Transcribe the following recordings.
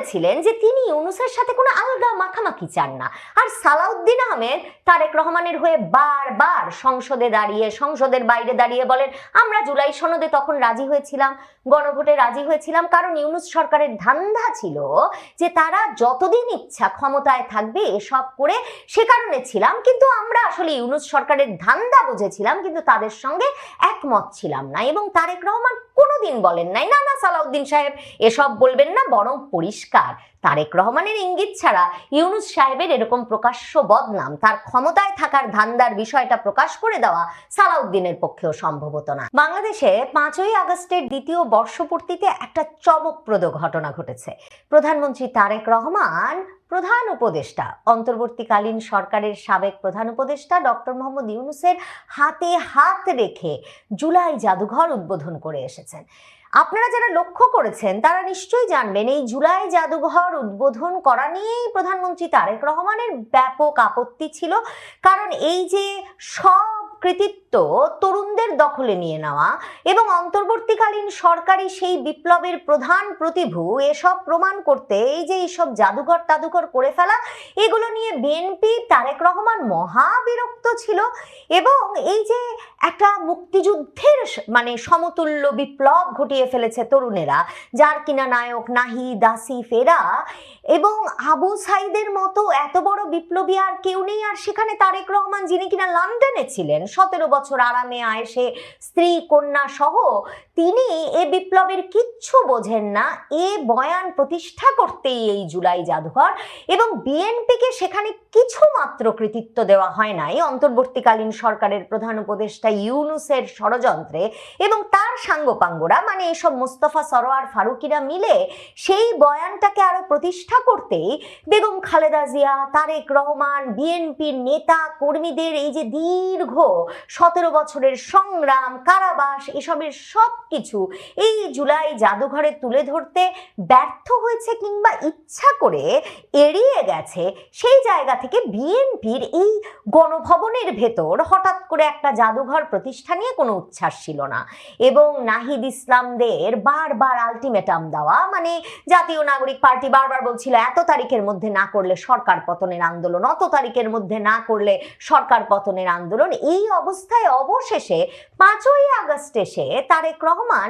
বলেছিলেন যে তিনি ইউনূসের সাথে কোনো আলগা মাখামাখি চান না। আর সালাউদ্দিন আহমেদ তারেক রহমানের হয়ে বারবার সংসদে দাঁড়িয়ে, সংসদের বাইরে দাঁড়িয়ে বলেন আমরা জুলাই সনদে তখন রাজি হয়েছিলাম, গণভোটে রাজি হয়েছিলাম, কারণ ইউনূস সরকারের ধান্দা ছিল যে তারা যতদিন ইচ্ছা ক্ষমতায় থাকবে এসব করে, সে কারণে ছিলাম। কিন্তু আমরা আসলে ইউনূস সরকারের ধান্দা বুঝেছিলাম, কিন্তু তাদের সঙ্গে একমত ছিলাম না। এবং তারেক রহমান কোনোদিন বলেন নাই না না সালাউদ্দিন সাহেব এসব বলবেন না, বরং পরিষ্কার তারেক রহমানের ইঙ্গিত ছাড়া ইউনূস সাহেবের এরকম প্রকাশ্য বদনাম, তার ক্ষমতায় থাকার ধান্দার বিষয়টা প্রকাশ করে দেওয়া সালাউদ্দিনের পক্ষেও সম্ভব হতো না। বাংলাদেশে 5ই আগস্টের দ্বিতীয় বর্ষপূর্তিতে একটা চমকপ্রদ ঘটনা ঘটেছে। প্রধানমন্ত্রী তারেক রহমান প্রধান উপদেষ্টা, অন্তর্বর্তীকালীন সরকারের সাবেক প্রধান উপদেষ্টা ডক্টর মোহাম্মদ ইউনূসের হাতে হাত রেখে জুলাই জাদুঘর উদ্বোধন করে এসেছেন। আপনারা যারা লক্ষ্য করেছেন তারা নিশ্চয়ই জানবেন এই জুলাই জাদুঘর উদ্বোধন করা নিয়েই প্রধানমন্ত্রী তারেক রহমানের ব্যাপক আপত্তি ছিল। কারণ এই যে সব কৃতিত্ব তরুণদের দখলে নিয়ে নেওয়া এবং অন্তর্বর্তীকালীন সরকারি সেই বিপ্লবের প্রধান প্রতিভূ এসব প্রমাণ করতে এই যে এইসব জাদুঘর টাদুঘর করে ফেলা, এগুলো নিয়ে বিএনপি তারেক রহমান মহা বিরক্ত ছিল। এবং এই যে একটা মুক্তিযুদ্ধের মানে সমতুল্য বিপ্লব ঘটিয়ে ফেলেছে তরুণেরা, যার কিনা নায়ক নাহিদ, আসিফ এরা এবং আবু সাইদের মতো এত বড় বিপ্লবী আর কেউ নেই। আর সেখানে তারেক রহমান যিনি কিনা লন্ডনে ছিলেন 17 বছর আরামে আয়েসে স্ত্রী কন্যা সহ, তিনি এ বিপ্লবের কিচ্ছু বোঝেন না, এ বয়ান প্রতিষ্ঠা করতেই এই জুলাই জাদুঘর। এবং বিএনপিকে সেখানে কিছু মাত্র কৃতিত্ব দেওয়া হয় নাই অন্তর্বর্তীকালীন সরকারের প্রধান উপদেষ্টা ইউনূসের ষড়যন্ত্রে, এবং তার সাঙ্গপাঙ্গরা মানে এসব মোস্তফা সরোয়ার ফারুকিরা মিলে সেই বয়ানটাকে আরো প্রতিষ্ঠা করতেই বেগম খালেদা জিয়া, তারেক রহমান, বিএনপির নেতা কর্মীদের এই যে দীর্ঘ 17 বছরের সংগ্রাম, কারাবাস, এসবের সব কিছু এই জুলাই জাদুঘরে তুলে ধরতে ব্যর্থ হয়েছে কিংবা ইচ্ছা করে এড়িয়ে গেছে। সেই জায়গা থেকে বিএনপির এই গণভবনের ভেতর হঠাৎ করে একটা জাদুঘর প্রতিষ্ঠা নিয়ে কোনো উচ্ছ্বাস ছিল না। এবং নাহিদ ইসলামদের বারবার আলটিমেটাম দেওয়া, মানে জাতীয় নাগরিক পার্টি বারবার বলছিল এত তারিখের মধ্যে না করলে সরকার পতনের আন্দোলন, অত তারিখের মধ্যে না করলে সরকার পতনের আন্দোলন। এই অবস্থায় অবশেষে 5ই আগস্ট এসে তারেক রহমান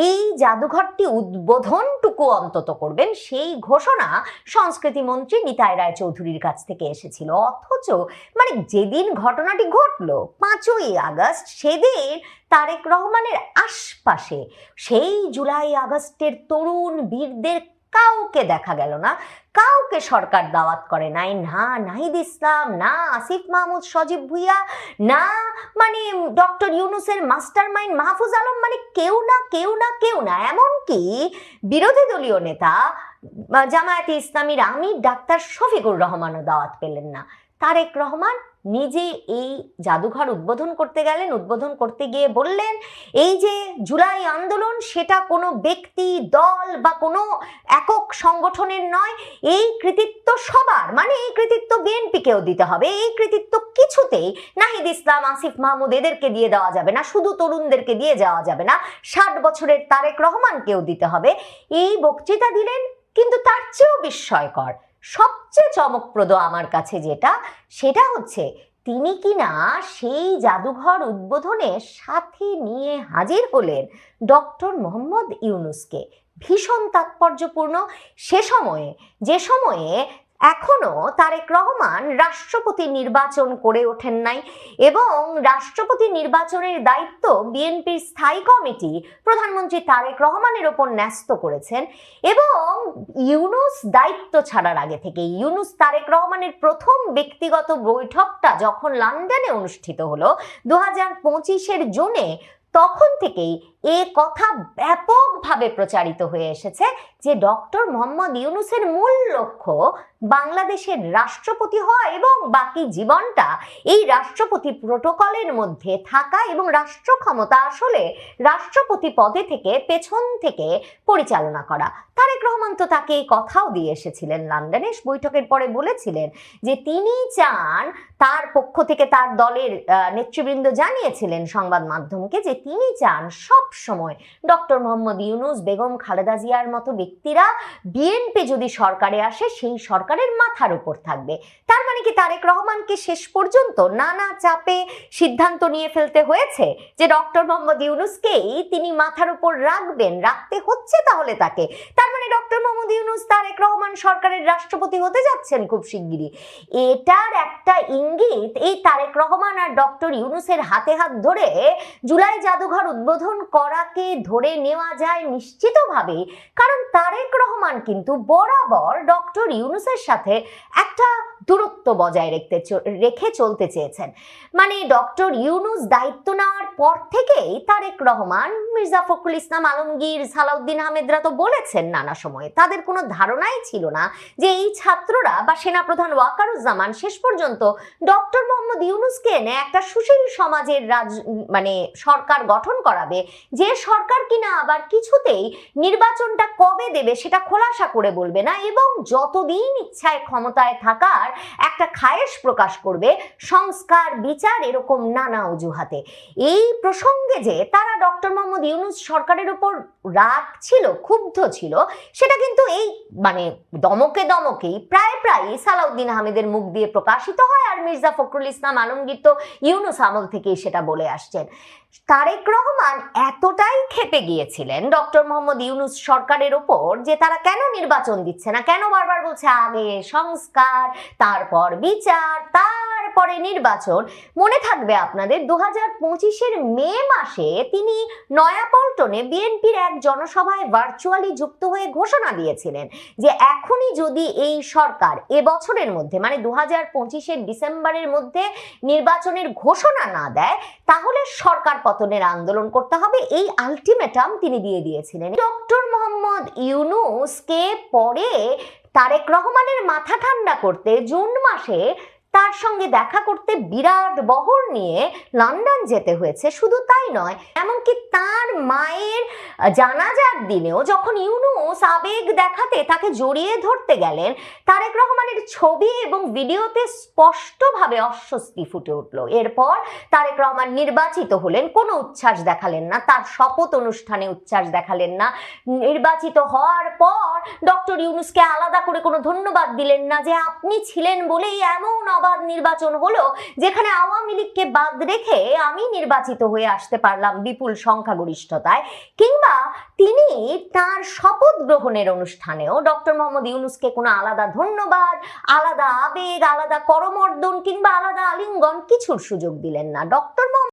এই জাদুঘরটি উদ্বোধনটুকু অন্তত করবেন, সেই ঘোষণা সংস্কৃতি মন্ত্রী নিতাই রায় চৌধুরীর কাছ থেকে এসেছিল। অথচ মানে যেদিন ঘটনাটি ঘটলো 5ই আগস্ট, সেদিন তারেক রহমানের আশপাশে সেই জুলাই আগস্টের তরুণ বীরদের কাউকে দেখা গেল না, কাউকে সরকার দাওয়াত করে নাই, না নাহিদ ইসলাম, না আসিফ মাহমুদ সজীব ভুইয়া, না মানে ডক্টর ইউনূসের মাস্টার মাইন্ড মাহফুজ আলম, মানে কেউ না কেউ না কেউ না। এমনকি বিরোধী দলীয় নেতা জামায়াতে ইসলামীর আমির ডাক্তার শফিকুর রহমানও দাওয়াত পেলেন না। তারেক রহমান নিজে এই জাদুঘর উদ্বোধন করতে গেলেন, উদ্বোধন করতে গিয়ে বললেন এই যে জুলাই আন্দোলন সেটা কোনো ব্যক্তি, দল বা কোনো একক সংগঠনের নয়, এই কৃতিত্ব সবার, মানে এই কৃতিত্ব বিএনপিকেও দিতে হবে, এই কৃতিত্ব কিছুতেই নাহিদ ইসলাম, আসিফ মাহমুদ এদেরকে দিয়ে দেওয়া যাবে না, শুধু তরুণদেরকে দিয়ে যাওয়া যাবে না, 60 বছরের তারেক রহমানকেও দিতে হবে। এই বক্তৃতা দিলেন। কিন্তু তার চেয়েও বিস্ময়কর, সবচেয়ে চমকপ্রদ আমার কাছে যেটা, সেটা হচ্ছে তিনি কিনা সেই জাদুঘর উদ্বোধনে সাথে নিয়ে হাজির হলেন ডক্টর মোহাম্মদ ইউনূসকে। ভীষণ তাৎপর্যপূর্ণ। যে সময়ে এখনো তারেক রহমান রাষ্ট্রপতি নির্বাচন করে ওঠেন নাই এবং রাষ্ট্রপতি নির্বাচনের দায়িত্ব বিএনপির স্থায়ী কমিটি প্রধানমন্ত্রী তারেক রহমানের ওপর ন্যস্ত করেছেন। এবং ইউনূস দায়িত্ব ছাড়ার আগে থেকে, ইউনূস তারেক রহমানের প্রথম ব্যক্তিগত বৈঠকটা যখন লন্ডনে অনুষ্ঠিত হলো 2025-এর জুনে, তখন থেকেই এ কথা ব্যাপকভাবে প্রচারিত হয়ে এসেছে যে ডক্টর মোহাম্মদ ইউনূসের মূল লক্ষ্য বাংলাদেশের রাষ্ট্রপতি হওয়া এবং বাকি জীবনটা এই রাষ্ট্রপতি প্রটোকলের মধ্যে থাকা এবং রাষ্ট্র ক্ষমতা আসলে রাষ্ট্রপতি পদে থেকে পেছন থেকে পরিচালনা করা। তারেক রহমান তো তাকে এই কথাও দিয়ে এসেছিলেন লন্ডনে, বৈঠকের পরে বলেছিলেন যে তিনি চান, তার পক্ষ থেকে তার দলের নেতৃবৃন্দ জানিয়েছিলেন সংবাদ মাধ্যমকে যে তিনি চান সব সময় ডক্টর মোহাম্মদ ইউনূস, বেগম খালেদা জিয়ার মতো ব্যক্তিরা বিএনপি যদি সরকারে আসে সেই সরকারের মাথার উপর থাকবে। তার মানে কি তারেক রহমানকে শেষ পর্যন্ত নানা চাপে সিদ্ধান্ত নিয়ে ফেলতে হয়েছে যে ডক্টর মোহাম্মদ ইউনূসকেই তিনি মাথার উপর রাখবেন, রাখতে হচ্ছে তাহলে তাকে। তার মানে ডক্টর মোহাম্মদ ইউনূস তারেক রহমান সরকারের রাষ্ট্রপতি হতে যাচ্ছেন খুব শিগগিরই। এটার একটা ইঙ্গিত এই তারেক রহমান আর ডক্টর ইউনূসের হাতে হাত ধরে জুলাই জাদুঘর উদ্বোধন করাকে ধরে নেওয়া যায় নিশ্চিতভাবে, কারণ তারেক রহমান কিন্তু বরাবর ডক্টর ইউনূসের সাথে একটা দূরত্ব বজায় রেখে চলতে চেয়েছেন। মানে ডক্টর ইউনূস দায়িত্ব নেওয়ার পর থেকেই তারেক রহমান, মির্জা ফখরুল ইসলাম আলমগীর, সালাউদ্দিন আহমেদরা তো বলেছেন নানা সময়ে, তাদের কোনো ধারণাই ছিল না যে এই ছাত্ররা বা সেনাপ্রধান ওয়াকারুজ্জামান শেষ পর্যন্ত ডক্টর মোহাম্মদ ইউনূসকে এনে একটা সুশীল সমাজের সরকার গঠন করাবে, যে সরকার কিনা আবার কিছুতেই নির্বাচনটা কবে দেবে সেটা খোলাসা করে বলবে না এবং যতদিন ইচ্ছায় ক্ষমতায় থাকার একটা খায়েশ প্রকাশ করবে, সংস্কার, বিচার, এরকম নানা অজুহাতে। এই প্রসঙ্গে যে তারা ডক্টর মোহাম্মদ ইউনূস সরকারের উপর রাগ ছিল, ক্ষুব্ধ ছিল, সেটা কিন্তু এই দমকেই প্রায় সালাউদ্দিন আহমেদের মুখ দিয়ে প্রকাশিত হয়। আর মির্জা ফখরুল ইসলাম আলমগীর তো ইউনূস আমল থেকেই সেটা বলে আসছেন। তারেক রহমান এতটাই ক্ষেপে গিয়েছিলেন ডক্টর মোহাম্মদ ইউনূস সরকারের ওপর যে তারা কেন নির্বাচন দিচ্ছে না, কেন বারবার বলছে আগে সংস্কার, তারপর বিচার, তারপরে নির্বাচন। মনে থাকবে আপনাদের 2025-এর মে মাসে তিনি নয়াপল্টনে বিএনপির এক জনসভায় ভার্চুয়ালি যুক্ত হয়ে ঘোষণা দিয়েছিলেন যে এখনই যদি এই সরকার এবছরের মধ্যে মানে 2025-এর ডিসেম্বরের মধ্যে নির্বাচনের ঘোষণা না দেয় তাহলে সরকার পতনের আন্দোলন করতে হবে, এই আলটিমেটাম তিনি দিয়ে দিয়েছিলেন। ডক্টর মোহাম্মদ ইউনূসকে পরে তারেক রহমানের মাথা ঠান্ডা করতে জুন মাসে তার সঙ্গে দেখা করতে বিরাট বহর নিয়ে লন্ডন যেতে হয়েছে। শুধু তাই নয়, এমনকি তার মায়ের জানাজার দিনেও যখন ইউনূস আবেগ দেখাতে তাকে জড়িয়ে ধরতে গেলেন, তারেক রহমানের ছবি এবং ভিডিওতে স্পষ্টভাবে অস্বস্তি ফুটে উঠল। এরপর তারেক রহমান নির্বাচিত হলেন, কোনো উচ্ছ্বাস দেখালেন না, তার শপথ অনুষ্ঠানে উচ্ছ্বাস দেখালেন না। নির্বাচিত হওয়ার পর ডক্টর ইউনূসকে আলাদা করে কোনো ধন্যবাদ দিলেন না যে আপনি ছিলেন বলেই এমন অবাধ নির্বাচন হলো যেখানে আওয়ামী লীগকে বাদ রেখে আমি নির্বাচিত হয়ে আসতে পারলাম বিপুল সংখ্যাগরিষ্ঠতায়। কিংবা তিনি তার শপথ গ্রহণের অনুষ্ঠানেও ডক্টর মোহাম্মদ ইউনূসকে কোনো আলাদা ধন্যবাদ, আলাদা আবেগ, আলাদা করমর্দন কিংবা আলাদা আলিঙ্গন কিছুর সুযোগ দিলেন না। ডক্টর